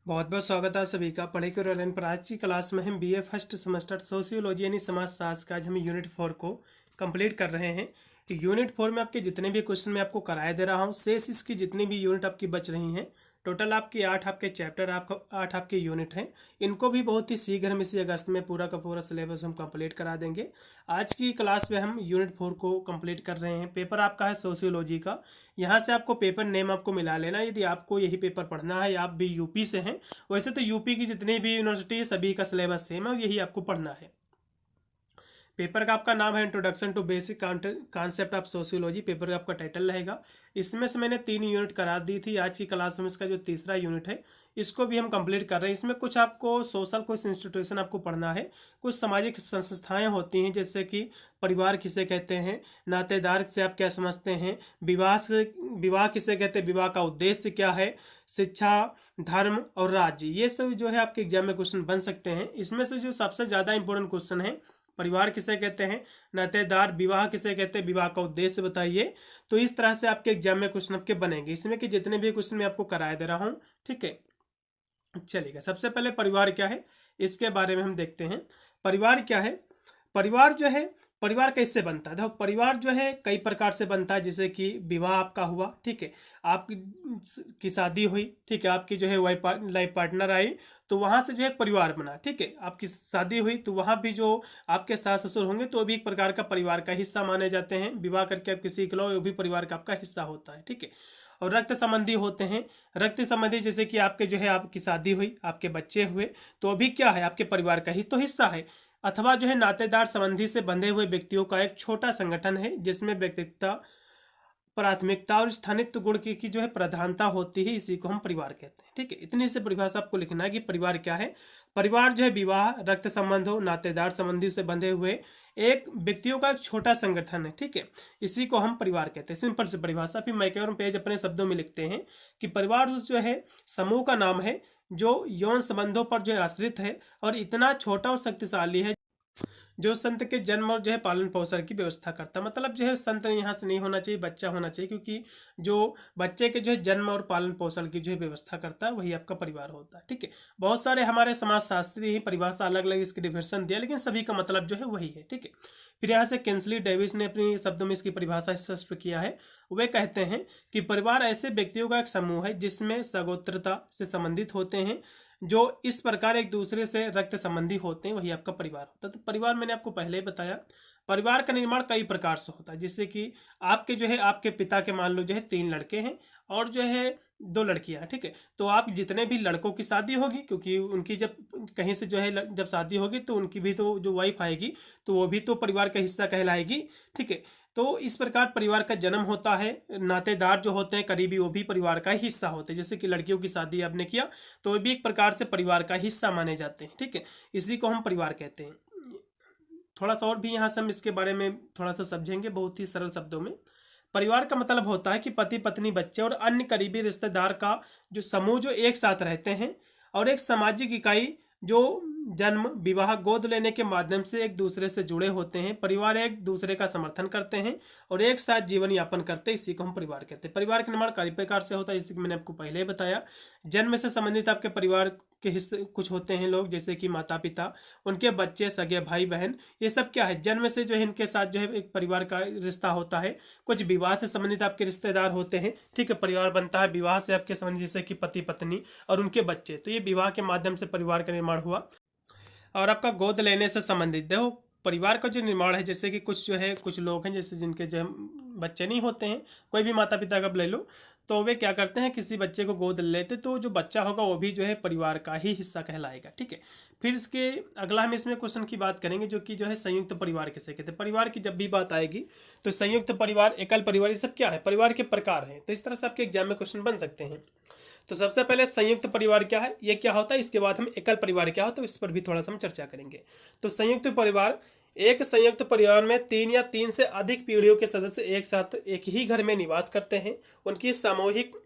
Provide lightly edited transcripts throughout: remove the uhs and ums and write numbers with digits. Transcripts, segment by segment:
बहुत बहुत स्वागत है सभी का पढ़े के ऑनलाइन पर। आज की क्लास में हम बीए फर्स्ट सेमेस्टर सोशियोलॉजी यानी समाजशास्त्र का आज हम यूनिट 4 को कंप्लीट कर रहे हैं। यूनिट 4 में आपके जितने भी क्वेश्चन मैं आपको कराए दे रहा हूँ, शेष इसकी जितनी भी यूनिट आपकी बच रही हैं, टोटल आपकी 8 आपके चैप्टर, आपका 8 आपके यूनिट हैं। इनको भी बहुत ही शीघ्र हम इसी अगस्त में पूरा का पूरा सिलेबस हम कंप्लीट करा देंगे। आज की क्लास में हम यूनिट 4 को कंप्लीट कर रहे हैं। पेपर आपका है सोशियोलॉजी का। यहाँ से आपको पेपर नेम आपको मिला लेना यदि आपको यही पेपर पढ़ना है या आप भी यूपी से हैं। वैसे तो यूपी की जितनी भी यूनिवर्सिटी है सभी का सिलेबस सेम है और यही आपको पढ़ना है। पेपर का आपका नाम है introduction to basic concept of sociology. Paper का आपका टाइटल रहेगा। इसमें से मैंने 3 यूनिट करा दी थी। आज की क्लास में इसका जो तीसरा यूनिट है इसको भी हम कंप्लीट कर रहे हैं। इसमें कुछ आपको सोशल, कुछ इंस्टीट्यूशन आपको पढ़ना है, कुछ सामाजिक संस्थाएं होती हैं जैसे कि परिवार किसे कहते हैं, नातेदार से आप क्या समझते हैं, विवाह किसे कहते हैं, विवाह का उद्देश्य क्या है, शिक्षा, धर्म और राज्य, ये सब जो है आपके एग्जाम में क्वेश्चन बन सकते हैं। इसमें से जो सबसे ज़्यादा इंपॉर्टेंट क्वेश्चन है, परिवार किसे कहते हैं, नातेदार, विवाह किसे कहते हैं, विवाह का उद्देश्य बताइए। तो इस तरह से आपके एग्जाम में क्वेश्चन आपके बनेंगे। इसमें कि जितने भी क्वेश्चन मैं आपको कराया दे रहा हूँ, ठीक है। चलिएगा, सबसे पहले परिवार क्या है इसके बारे में हम देखते हैं। परिवार क्या है, परिवार जो है, परिवार कैसे बनता है। देखो, परिवार जो है कई प्रकार से बनता है। जैसे कि विवाह आपका हुआ, ठीक है, आपकी शादी हुई, ठीक है, आपकी जो है लाइफ पार्टनर आई, तो वहाँ से जो है परिवार बना, ठीक है। आपकी शादी हुई तो वहाँ भी जो आपके सास ससुर होंगे तो भी एक प्रकार का परिवार का हिस्सा माने जाते हैं। विवाह करके आप किसी को लो, वो भी परिवार का आपका हिस्सा होता है, ठीक है। और रक्त संबंधी होते हैं। रक्त संबंधी जैसे कि आपके जो है आपकी शादी हुई, आपके बच्चे हुए, तो भी क्या है, आपके परिवार का ही तो हिस्सा है। अथवा जो है नातेदार संबंधी से बंधे हुए व्यक्तियों का एक छोटा संगठन है जिसमें व्यक्तित्व, प्राथमिकता और स्थानित्व गुण की जो है प्रधानता होती है, इसी को हम परिवार कहते हैं, ठीक है। इतनी से परिभाषा आपको लिखना है कि परिवार क्या है। परिवार जो है विवाह, रक्त संबंधों, नातेदार संबंधी से बंधे हुए एक व्यक्तियों का एक छोटा संगठन है, ठीक है। इसी को हम परिवार कहते हैं। सिंपल से परिभाषा। फिर मैक्यूरम पेज अपने शब्दों में लिखते हैं कि परिवार जो है समूह का नाम है जो यौन संबंधों पर जो है आश्रित है और इतना छोटा और शक्तिशाली है जो संत के जन्म और जो है पालन पोषण की व्यवस्था करता है। मतलब जो है संत यहाँ से नहीं होना चाहिए, बच्चा होना चाहिए, क्योंकि जो बच्चे के जो है जन्म और पालन पोषण की जो है व्यवस्था करता है वही आपका परिवार होता है, ठीक है। बहुत सारे हमारे समाजशास्त्री ही परिभाषा अलग अलग इसकी डिफिनेशन दिया, लेकिन सभी का मतलब जो है वही है, ठीक है। फिर यहाँ से किंसली डेविस ने अपनी शब्दों में इसकी परिभाषा स्पष्ट किया है। वे कहते हैं कि परिवार ऐसे व्यक्तियों का एक समूह है जिसमें सगोत्रता से संबंधित होते हैं, जो इस प्रकार एक दूसरे से रक्त संबंधी होते हैं, वही आपका परिवार होता है। तो परिवार मैंने आपको पहले ही बताया, परिवार का निर्माण कई प्रकार से होता है। जैसे कि आपके जो है आपके पिता के मान लो जो है 3 लड़के हैं और जो है 2 लड़कियां हैं, ठीक है। तो आप जितने भी लड़कों की शादी होगी, क्योंकि उनकी जब कहीं से जो है जब शादी होगी तो उनकी भी तो जो वाइफ आएगी तो वो भी तो परिवार का हिस्सा कहलाएगी, ठीक है। तो इस प्रकार परिवार का जन्म होता है। नातेदार जो होते हैं करीबी, वो भी परिवार का ही हिस्सा होते हैं। जैसे कि लड़कियों की शादी आपने किया तो वो भी एक प्रकार से परिवार का हिस्सा माने जाते हैं, ठीक है। इसी को हम परिवार कहते हैं। थोड़ा सा और भी यहाँ से हम इसके बारे में थोड़ा सा समझेंगे बहुत ही सरल शब्दों में। परिवार का मतलब होता है कि पति पत्नी, बच्चे और अन्य करीबी रिश्तेदार का जो समूह जो एक साथ रहते हैं और एक सामाजिक इकाई जो जन्म, विवाह, गोद लेने के माध्यम से एक दूसरे से जुड़े होते हैं। परिवार एक दूसरे का समर्थन करते हैं और एक साथ जीवन यापन करते हैं, इसी को हम परिवार कहते हैं। परिवार का निर्माण कई प्रकार से होता है, जैसे कि मैंने आपको पहले ही बताया। जन्म से संबंधित आपके परिवार के हिस्से कुछ होते हैं लोग, जैसे कि माता पिता, उनके बच्चे, सगे भाई बहन, ये सब क्या है, जन्म से जो है इनके साथ जो है एक परिवार का रिश्ता होता है। कुछ विवाह से संबंधित आपके रिश्तेदार होते हैं, ठीक है। परिवार बनता है विवाह से आपके संबंधित, जैसे कि पति पत्नी और उनके बच्चे, तो ये विवाह के माध्यम से परिवार का निर्माण हुआ। और आपका गोद लेने से संबंधित, देखो परिवार का जो निर्माण है, जैसे कि कुछ जो है कुछ लोग हैं जैसे जिनके जो बच्चे नहीं होते हैं, कोई भी माता पिता का ले लो, तो वे क्या करते हैं, किसी बच्चे को गोद लेते, तो जो बच्चा होगा वो भी जो है परिवार का ही हिस्सा कहलाएगा, ठीक है। फिर इसके अगला हम इसमें क्वेश्चन की बात करेंगे जो कि जो है संयुक्त परिवार किसे कहते हैं। परिवार की जब भी बात आएगी तो संयुक्त परिवार, एकल परिवार, ये सब क्या है, परिवार के प्रकार हैं। तो इस तरह से आपके एग्जाम में क्वेश्चन बन सकते हैं। तो सबसे पहले संयुक्त परिवार क्या है, ये क्या होता है, इसके बाद हम एकल परिवार क्या होता है इस पर भी थोड़ा सा हम चर्चा करेंगे। तो संयुक्त परिवार, एक संयुक्त परिवार में 3 या 3 से अधिक पीढ़ियों के सदस्य एक साथ एक ही घर में निवास करते हैं। उनकी सामूहिक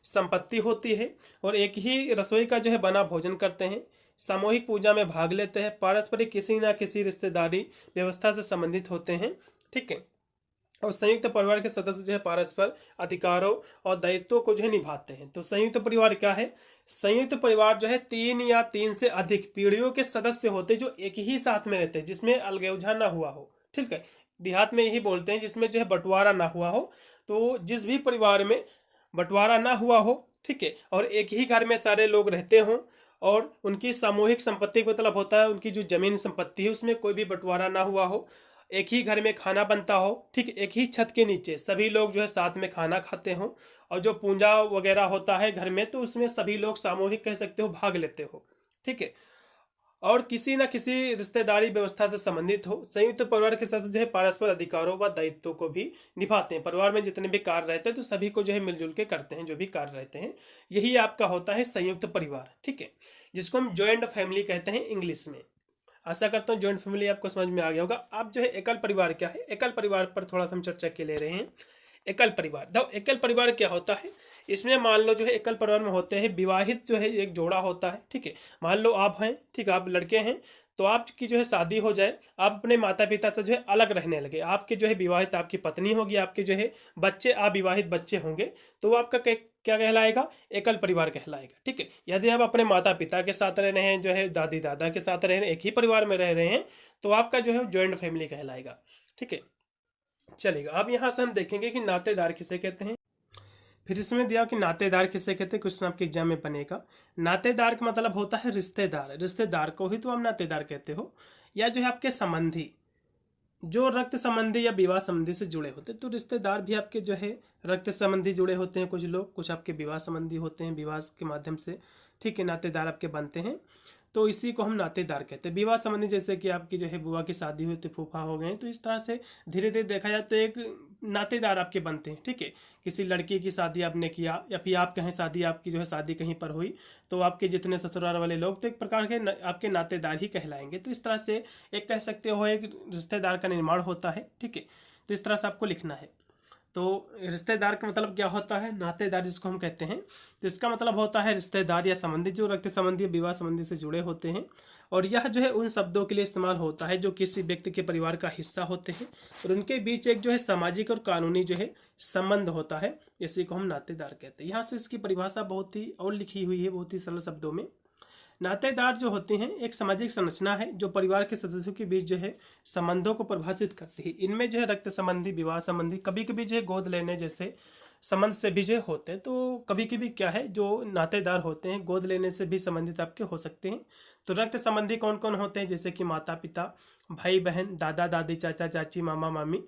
संपत्ति होती है और एक ही रसोई का जो है बना भोजन करते हैं। सामूहिक पूजा में भाग लेते हैं। पारस्परिक किसी न किसी रिश्तेदारी व्यवस्था से संबंधित होते हैं, ठीक है। और संयुक्त परिवार के सदस्य जो है परस्पर अधिकारों और दायित्वों को जो है निभाते हैं। तो संयुक्त परिवार क्या है? संयुक्त परिवार जो है 3 या 3 से अधिक पीढ़ियों के सदस्य होते हैं जो एक ही साथ में रहते हैं, जिसमें अलगौजा ना हुआ हो। ठीक है, देहात में यही बोलते हैं, जिसमें जो है बंटवारा ना हुआ हो। तो जिस भी परिवार में बंटवारा ना हुआ हो, ठीक है, और एक ही घर में सारे लोग रहते हों और उनकी सामूहिक संपत्ति का मतलब होता है उनकी जो जमीन संपत्ति है उसमें कोई भी बंटवारा ना हुआ हो, एक ही घर में खाना बनता हो, ठीक, एक ही छत के नीचे सभी लोग जो है साथ में खाना खाते हो, और जो पूजा वगैरह होता है घर में तो उसमें सभी लोग सामूहिक कह सकते हो भाग लेते हो। ठीक है, और किसी न किसी रिश्तेदारी व्यवस्था से संबंधित हो। संयुक्त परिवार के सदस्य जो है परस्पर अधिकारों व दायित्वों को भी निभाते हैं। परिवार में जितने भी कार्य रहते हैं तो सभी को जो है मिलजुल के करते हैं, जो भी कार्य रहते हैं। यही आपका होता है संयुक्त परिवार। ठीक है, जिसको हम जॉइंट फैमिली कहते हैं इंग्लिश में। आशा करता हूँ जॉइंट फैमिली आपको समझ में आ गया होगा। अब जो है एकल परिवार क्या है, एकल परिवार पर थोड़ा सा हम चर्चा के ले रहे हैं। एकल परिवार, एकल परिवार क्या होता है? इसमें मान लो जो है एकल परिवार में होते हैं विवाहित जो है एक जोड़ा होता है। ठीक है, मान लो आप हैं, ठीक है, आप लड़के हैं, तो आपकी जो है शादी हो जाए, आप अपने माता पिता से जो है अलग रहने लगे, आपके जो है विवाहित आपकी पत्नी होगी, आपके जो है बच्चे अविवाहित बच्चे होंगे, तो वो आपका क्या कहलाएगा? एकल परिवार कहलाएगा। ठीक है, यदि आप अपने माता पिता के साथ रह रहे हैं, जो है दादी दादा के साथ रह रहे हैं, एक ही परिवार में रह रहे हैं, तो आपका जो है जॉइंट फैमिली कहलाएगा। ठीक है, चलेगा। अब यहाँ से हम देखेंगे कि नातेदार किसे कहते हैं। फिर इसमें दिया कि नातेदार किसे कहते हैं, क्वेश्चन आपके एग्जाम में बनेगा। नातेदार का मतलब होता है रिश्तेदार, रिश्तेदार को ही तो आप नातेदार कहते हो, या जो है आपके संबंधी, जो रक्त संबंधी या विवाह संबंधी से जुड़े होते हैं। तो रिश्तेदार भी आपके जो है रक्त संबंधी जुड़े होते हैं, कुछ लोग, कुछ आपके विवाह संबंधी होते हैं, विवाह के माध्यम से, ठीक है, नातेदार आपके बनते हैं। तो इसी को हम नातेदार कहते हैं। विवाह संबंधी जैसे कि आपकी जो है बुआ की शादी हुई तो फूफा हो गए, तो इस तरह से धीरे धीरे देखा जाए तो एक नातेदार आपके बनते हैं। ठीक है, किसी लड़की की शादी आपने किया या फिर आप कहीं शादी, आपकी जो है शादी कहीं पर हुई, तो आपके जितने ससुराल वाले लोग तो एक प्रकार के आपके नातेदार ही कहलाएंगे। तो इस तरह से एक कह सकते हो एक रिश्तेदार का निर्माण होता है। ठीक है, तो इस तरह से आपको लिखना है। तो रिश्तेदार का मतलब क्या होता है? नातेदार जिसको हम कहते हैं, तो इसका मतलब होता है रिश्तेदार या संबंधी जो रक्त संबंधी विवाह संबंधी से जुड़े होते हैं। और यह जो है उन शब्दों के लिए इस्तेमाल होता है जो किसी व्यक्ति के परिवार का हिस्सा होते हैं और उनके बीच एक जो है सामाजिक और कानूनी जो है संबंध होता है, इसी को हम नातेदार कहते हैं। यहाँ से इसकी परिभाषा बहुत ही और लिखी हुई है, बहुत ही सरल शब्दों में। नातेदार जो होते हैं एक सामाजिक संरचना है जो परिवार के सदस्यों के बीच जो है संबंधों को परिभाषित करती है। इनमें जो है रक्त संबंधी, विवाह संबंधी, कभी कभी जो है गोद लेने जैसे संबंध से भी जो होते हैं। तो कभी कभी क्या है जो नातेदार होते हैं गोद लेने से भी संबंधित आपके हो सकते हैं। तो रक्त संबंधी कौन कौन होते हैं? जैसे कि माता पिता, भाई बहन, दादा दादी, चाचा चाची, मामा मामी।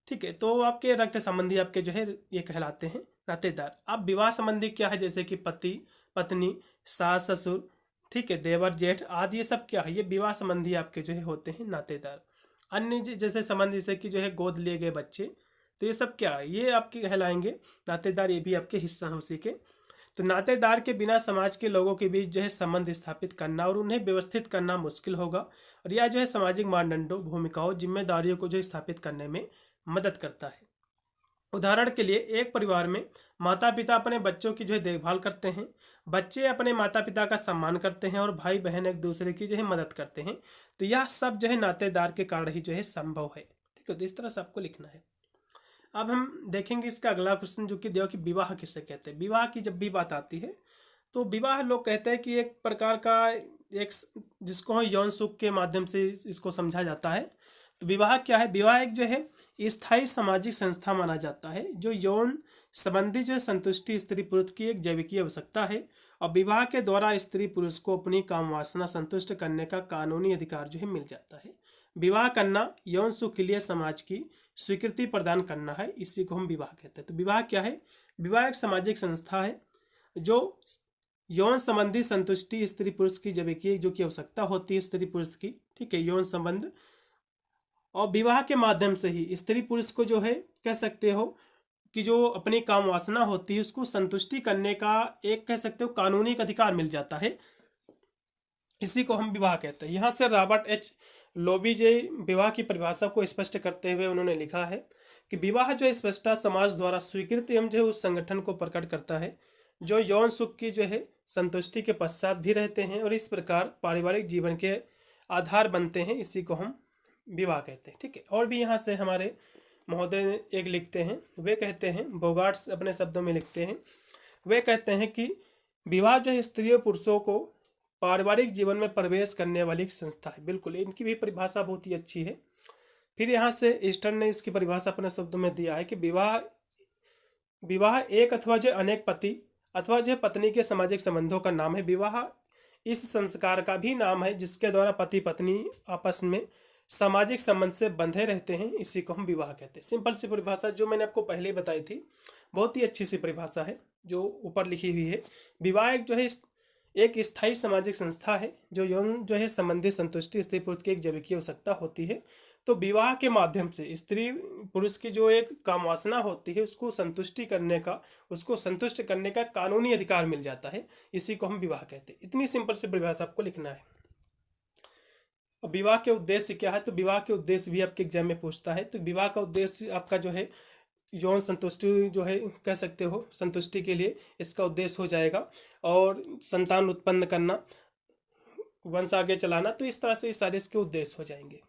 ठीक है, तो आपके रक्त संबंधी आपके जो है ये कहलाते हैं नातेदार। अब विवाह संबंधी क्या है? जैसे कि पति पत्नी, सास ससुर, ठीक है, देवर जेठ आदि, ये सब क्या है? ये विवाह संबंधी आपके जो है होते हैं नातेदार। अन्य जैसे संबंध जैसे कि जो है गोद लिए गए बच्चे, तो ये सब क्या है? ये आपके कहलाएंगे नातेदार, ये भी आपके हिस्सा है उसी के। तो नातेदार के बिना समाज के लोगों के बीच जो है संबंध स्थापित करना और उन्हें व्यवस्थित करना मुश्किल होगा, और यह जो है सामाजिक मानदंडों, भूमिकाओं, जिम्मेदारियों को जो स्थापित करने में मदद करता है। उदाहरण के लिए एक परिवार में माता पिता अपने बच्चों की जो है देखभाल करते हैं, बच्चे अपने माता पिता का सम्मान करते हैं और भाई बहन एक दूसरे की जो है मदद करते हैं। तो यह सब जो है नातेदार के कारण ही जो है संभव है। ठीक है, तो इस तरह से आपको लिखना है। अब हम देखेंगे इसका अगला क्वेश्चन जो कि दिया कि विवाह किसे कहते हैं। विवाह की जब भी बात आती है तो विवाह लोग कहते हैं कि एक प्रकार का एक जिसको यौन सुख के माध्यम से इसको समझा जाता है। तो विवाह क्या है? विवाह एक जो है स्थायी सामाजिक संस्था माना जाता है जो यौन संबंधी जो है संतुष्टि स्त्री पुरुष की एक जैविकीय आवश्यकता है, और विवाह के द्वारा स्त्री पुरुष को अपनी काम वासना संतुष्ट करने का कानूनी अधिकार जो है मिल जाता है। विवाह करना यौन सुख के लिए समाज की स्वीकृति प्रदान करना है, इसी को हम विवाह कहते हैं। तो विवाह क्या है? विवाह एक सामाजिक संस्था है जो यौन संबंधी संतुष्टि स्त्री पुरुष की जैविकीय जो की आवश्यकता होती है स्त्री पुरुष की, ठीक है, यौन संबंध, और विवाह के माध्यम से ही स्त्री पुरुष को जो है कह सकते हो कि जो अपनी काम वासना होती है उसको संतुष्टि करने का एक कह सकते हो कानूनी अधिकार मिल जाता है, इसी को हम विवाह कहते हैं। यहाँ से रॉबर्ट एच लोबीजे विवाह की परिभाषा को स्पष्ट करते हुए उन्होंने लिखा है कि विवाह जो है स्पष्टता समाज द्वारा स्वीकृत एवं जो है उस संगठन को प्रकट करता है जो यौन सुख की जो है संतुष्टि के पश्चात भी रहते हैं और इस प्रकार पारिवारिक जीवन के आधार बनते हैं, इसी को हम विवाह कहते हैं। ठीक है, और भी यहाँ से हमारे महोदय एक लिखते हैं, वे कहते हैं, बोगार्ट्स अपने शब्दों में लिखते हैं, वे कहते हैं कि विवाह जो है स्त्री और पुरुषों को पारिवारिक जीवन में प्रवेश करने वाली एक संस्था है। बिल्कुल, इनकी भी परिभाषा बहुत ही अच्छी है। फिर यहाँ से ईस्टर्न ने इसकी परिभाषा अपने शब्दों में दिया है कि विवाह एक अथवा जो अनेक पति अथवा जो पत्नी के सामाजिक संबंधों का नाम है। विवाह इस संस्कार का भी नाम है जिसके द्वारा पति पत्नी आपस में सामाजिक संबंध से बंधे रहते हैं, इसी को हम विवाह कहते हैं। सिंपल सी परिभाषा जो मैंने आपको पहले ही बताई थी, बहुत ही अच्छी सी परिभाषा है जो ऊपर लिखी हुई है। विवाह एक जो है एक स्थायी सामाजिक संस्था है जो यौन जो है संबंधी संतुष्टि स्त्री पुरुष की एक जैविक आवश्यकता होती है। तो विवाह के माध्यम से स्त्री पुरुष की जो एक कामवासना होती है उसको संतुष्ट करने का कानूनी अधिकार मिल जाता है, इसी को हम विवाह कहते हैं। इतनी सिंपल सी परिभाषा आपको लिखना है। अब विवाह के उद्देश्य क्या है, तो विवाह के उद्देश्य भी आपके एग्जाम में पूछता है। तो विवाह का उद्देश्य आपका जो है यौन संतुष्टि जो है कह सकते हो, संतुष्टि के लिए इसका उद्देश्य हो जाएगा, और संतान उत्पन्न करना, वंश आगे चलाना। तो इस तरह से ये सारे इसके उद्देश्य हो जाएंगे।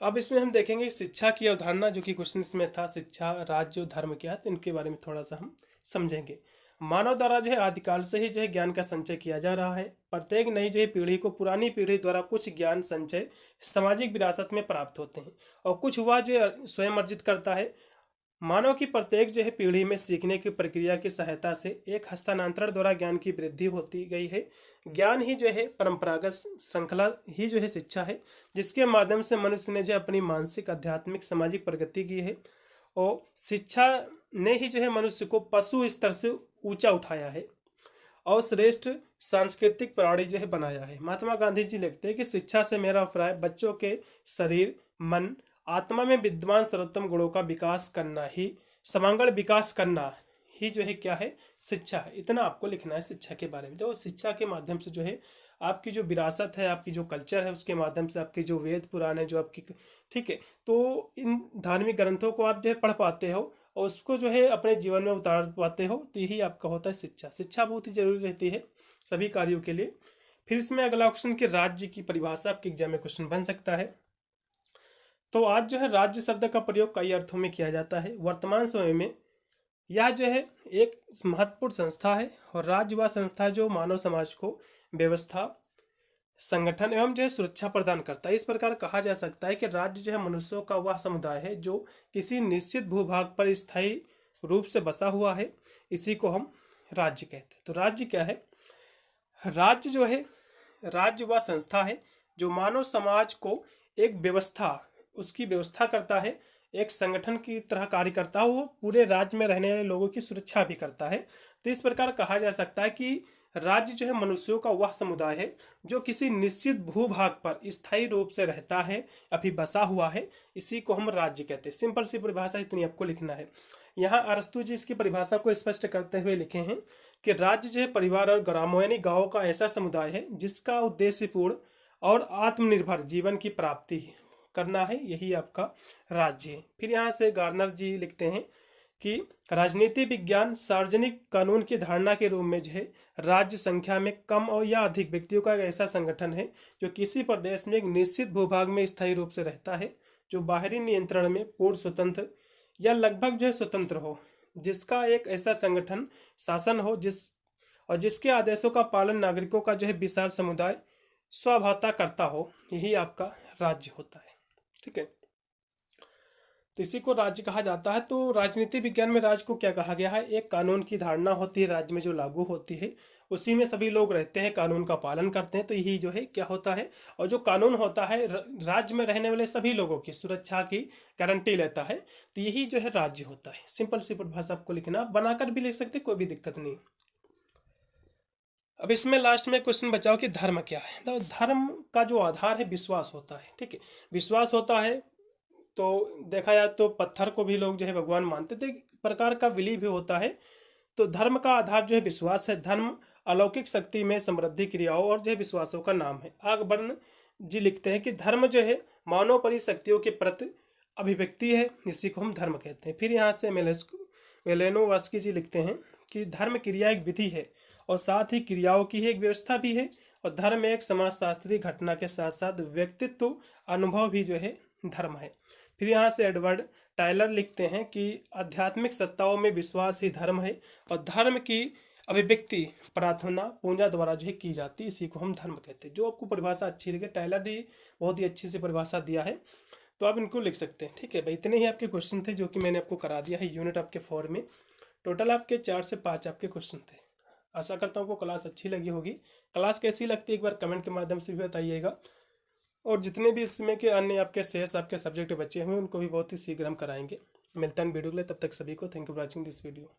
अब इसमें हम देखेंगे शिक्षा की अवधारणा, जो कि क्वेश्चन में था, शिक्षा, राज्य और धर्म क्या है, तो इनके बारे में थोड़ा सा हम समझेंगे। मानव द्वारा जो है आदिकाल से ही जो है ज्ञान का संचय किया जा रहा है। प्रत्येक नई जो है पीढ़ी को पुरानी पीढ़ी द्वारा कुछ ज्ञान संचय सामाजिक विरासत में प्राप्त होते हैं, और कुछ हुआ जो है स्वयं अर्जित करता है। मानव की प्रत्येक जो है पीढ़ी में सीखने की प्रक्रिया की सहायता से एक हस्तांतरण द्वारा ज्ञान की वृद्धि होती गई है। ज्ञान ही जो है परंपरागत श्रृंखला ही जो है शिक्षा है, जिसके माध्यम से मनुष्य ने जो अपनी मानसिक, आध्यात्मिक, सामाजिक प्रगति की है, और शिक्षा ने ही जो है मनुष्य को पशु स्तर से ऊंचा उठाया है और श्रेष्ठ सांस्कृतिक प्राणी जो है बनाया है। महात्मा गांधी जी लिखते हैं कि शिक्षा से मेरा अभिप्राय बच्चों के शरीर, मन, आत्मा में विद्यमान सर्वोत्तम गुणों का विकास करना ही, समग्र विकास करना ही जो है क्या है, शिक्षा है। इतना आपको लिखना है शिक्षा के बारे में। जो शिक्षा के माध्यम से जो है आपकी जो विरासत है, आपकी जो कल्चर है, उसके माध्यम से आपके जो वेद पुराण है, जो आपकी, ठीक है, तो इन धार्मिक ग्रंथों को आप जो है पढ़ पाते हो और उसको जो है अपने जीवन में उतार पाते हो, तो यही आपका होता है शिक्षा। शिक्षा बहुत ही जरूरी रहती है सभी कार्यों के लिए। फिर इसमें अगला क्वेश्चन कि राज्य की परिभाषा आपके एग्जाम में क्वेश्चन बन सकता है। तो आज जो है राज्य शब्द का प्रयोग कई अर्थों में किया जाता है। वर्तमान समय में यह जो है एक महत्वपूर्ण संस्था है, और राज्य वह संस्था जो मानव समाज को व्यवस्था, संगठन एवं जो है सुरक्षा प्रदान करता है। इस प्रकार कहा जा सकता है कि राज्य जो है मनुष्यों का वह समुदाय है जो किसी निश्चित भूभाग पर स्थायी रूप से बसा हुआ है, इसी को हम राज्य कहते हैं। तो राज्य क्या है? राज्य जो है, राज्य वह संस्था है जो मानव समाज को एक व्यवस्था, उसकी व्यवस्था करता है, एक संगठन की तरह कार्य करता है, वो पूरे राज्य में रहने वाले लोगों की सुरक्षा भी करता है। तो इस प्रकार कहा जा सकता है कि राज्य जो है मनुष्यों का वह समुदाय है जो किसी निश्चित भूभाग पर स्थायी रूप से रहता है, अभी बसा हुआ है, इसी को हम राज्य कहते हैं। सिंपल सी परिभाषा इतनी आपको लिखना है। यहाँ अरस्तु जी इसकी परिभाषा को स्पष्ट करते हुए लिखे हैं कि राज्य जो है परिवार और ग्रामों यानी गाँव का ऐसा समुदाय है जिसका उद्देश्यपूर्ण और आत्मनिर्भर जीवन की प्राप्ति करना है, यही आपका राज्य है। फिर यहाँ से गार्नर जी लिखते हैं कि राजनीति विज्ञान सार्वजनिक कानून की धारणा के रूप में जो है राज्य संख्या में कम और या अधिक व्यक्तियों का एक ऐसा संगठन है जो किसी प्रदेश में एक निश्चित भूभाग में स्थायी रूप से रहता है, जो बाहरी नियंत्रण में पूर्ण स्वतंत्र या लगभग जो है स्वतंत्र हो, जिसका एक ऐसा संगठन शासन हो जिसके आदेशों का पालन नागरिकों का जो है विशाल समुदाय स्वभावता करता हो, यही आपका राज्य होता है। ठीक है, तो इसी को राज्य कहा जाता है। तो राजनीति विज्ञान में राज्य को क्या कहा गया है? एक कानून की धारणा होती है राज्य में जो लागू होती है, उसी में सभी लोग रहते हैं, कानून का पालन करते हैं, तो यही जो है क्या होता है। और जो कानून होता है राज्य में रहने वाले सभी लोगों की सुरक्षा की गारंटी लेता है, तो यही जो है राज्य होता है। सिंपल सी परिभाषा आपको लिखना, बनाकर भी लिख सकते, कोई भी दिक्कत नहीं। अब इसमें लास्ट में क्वेश्चन बचाओ कि धर्म क्या है। तो धर्म का जो आधार है विश्वास होता है। ठीक है, विश्वास होता है, तो देखा जाए तो पत्थर को भी लोग जो है भगवान मानते थे, प्रकार का विलीन भी होता है। तो धर्म का आधार जो है विश्वास है। धर्म अलौकिक शक्ति में समृद्धि क्रियाओं और जो है विश्वासों का नाम है। आगबर्न जी लिखते हैं कि धर्म जो है मानवपरी शक्तियों के प्रति अभिव्यक्ति है, इसी को हम धर्म कहते हैं। फिर यहाँ से मेलेनोवस्की जी लिखते हैं कि धर्म क्रिया एक विधि है और साथ ही क्रियाओं की एक व्यवस्था भी है, और धर्म एक समाजशास्त्रीय घटना के साथ साथ व्यक्तित्व अनुभव भी जो है धर्म है। फिर यहाँ से एडवर्ड टायलर लिखते हैं कि आध्यात्मिक सत्ताओं में विश्वास ही धर्म है और धर्म की अभिव्यक्ति प्रार्थना पूजा द्वारा जो है की जाती है, इसी को हम धर्म कहते हैं। जो आपको परिभाषा अच्छी लगे, टायलर ने बहुत ही अच्छी से परिभाषा दिया है, तो आप इनको लिख सकते हैं। ठीक है भाई, इतने ही आपके क्वेश्चन थे जो कि मैंने आपको करा दिया है यूनिट आपके 4 में। टोटल आपके 4 से 5 आपके क्वेश्चन थे। आशा करता हूँ आपको क्लास अच्छी लगी होगी। क्लास कैसी लगती है एक बार कमेंट के माध्यम से भी बताइएगा, और जितने भी इसमें के अन्य आपके शेष आपके सब्जेक्ट बचे हुए उनको भी बहुत ही शीघ्र हम कराएंगे। मिलते हैं वीडियो के लिए, तब तक सभी को thank you for watching this video.